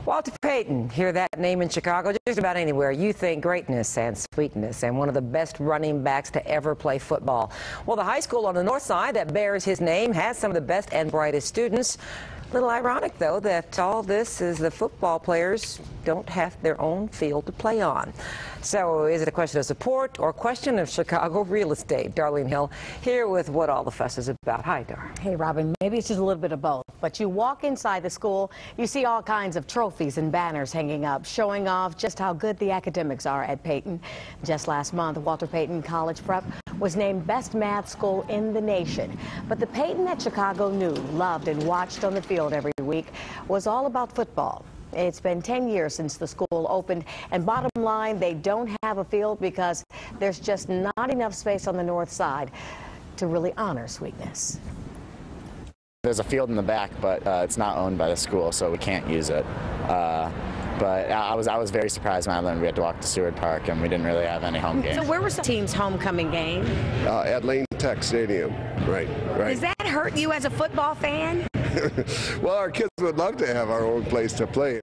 Walter Payton, hear that name in Chicago, just about anywhere. You think greatness and sweetness, and one of the best running backs to ever play football. Well, the high school on the north side that bears his name has some of the best and brightest students. A little ironic, though, that all this is the football players don't have their own field to play on. So is it a question of support or a question of Chicago real estate? Darlene Hill here with what all the fuss is about. Hi, Dar. Hey, Robin. Maybe it's just a little bit of both. But you walk inside the school, you see all kinds of trophies and banners hanging up, showing off just how good the academics are at Payton. Just last month, Walter Payton College Prep was named best math school in the nation. But the Payton that Chicago knew, loved, and watched on the field every week was all about football. It's been 10 years since the school opened, and bottom line, they don't have a field because there's just not enough space on the north side to really honor sweetness. There's a field in the back, but it's not owned by the school, so we can't use it. But I was very surprised when I learned we had to walk to Seward Park, and we didn't really have any home games. So where was the team's homecoming game? At Lane Tech Stadium, right. Does that hurt you as a football fan? Well, our kids would love to have our own place to play.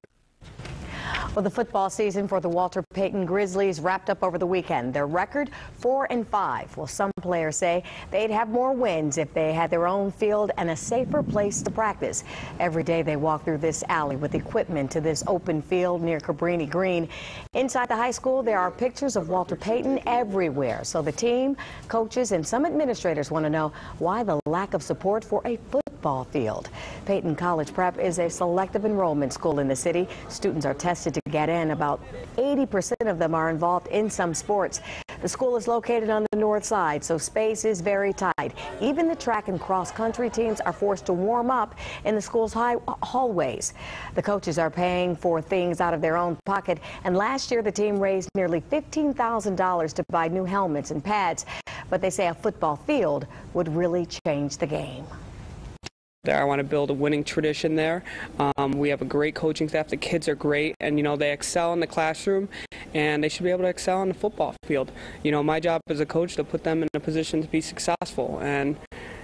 Well, the football season for the Walter Payton Grizzlies wrapped up over the weekend. Their record, 4-5. Well, some players say they'd have more wins if they had their own field and a safer place to practice. Every day they walk through this alley with equipment to this open field near Cabrini Green. Inside the high school, there are pictures of Walter Payton everywhere. So the team, coaches, and some administrators want to know why the lack of support for a football field. Payton College Prep is a selective enrollment school in the city. Students are tested to get in. About 80% of them are involved in some sports. The school is located on the north side, so space is very tight. Even the track and cross country teams are forced to warm up in the school's hallways. The coaches are paying for things out of their own pocket, and last year the team raised nearly $15,000 to buy new helmets and pads, but they say a football field would really change the game. I want to build a winning tradition there. We have a great coaching staff. The kids are great, and they excel in the classroom, and they should be able to excel on the football field. My job as a coach to put them in a position to be successful, and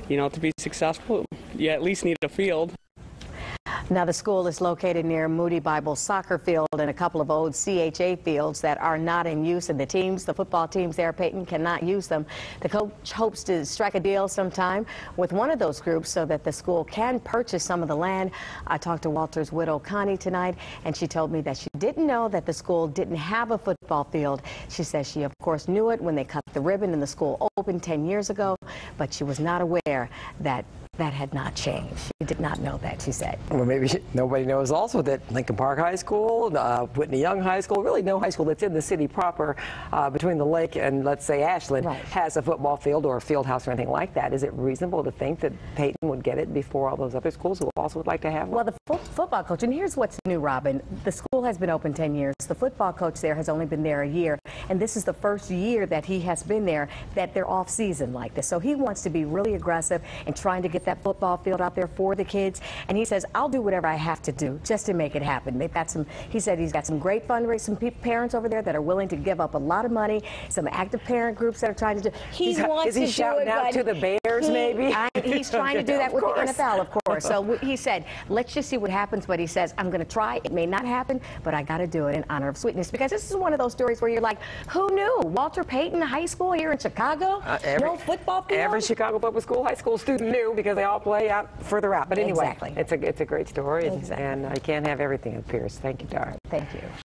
to be successful, you at least need a field. Now, the school is located near Moody Bible soccer field and a couple of old CHA fields that are not in use, and the football teams there at Payton cannot use them. The coach hopes to strike a deal sometime with one of those groups so that the school can purchase some of the land. I talked to Walter's widow, Connie, tonight, and she told me that she didn't know that the school didn't have a football field. She says she, of course, knew it when they cut the ribbon and the school opened 10 years ago, but she was not aware that that had not changed. She did not know that, she said. Well, maybe nobody knows also that Lincoln Park High School, Whitney Young High School, really no high school that's in the city proper between the lake and, let's say, Ashland, has a football field or a field house or anything like that. Is it reasonable to think that Payton would get it before all those other schools who also would like to have one? Well, the football coach, and here's what's new, Robin. The school has been open 10 years. The football coach there has only been there a year, and this is the first year that he has been there that they're off season like this. So he wants to be really aggressive in trying to get that football field out there for the kids, and he says, I'll do whatever I have to do just to make it happen. They've got he said he's got some great fundraising, some parents over there that are willing to give up a lot of money, some active parent groups that are trying to do. Is he shouting out to the Bears, maybe? He's trying to do that with the NFL, of course. So he said, let's just see what happens, but he says, I'm going to try. It may not happen, but I got to do it in honor of sweetness, because this is one of those stories where you're like, who knew? Walter Payton High School here in Chicago? No football field? Every Chicago public school, high school student knew, because they all play out further out. But anyway, it's a great story, and you can't have everything at Pierce. Thank you, Dar. Thank you.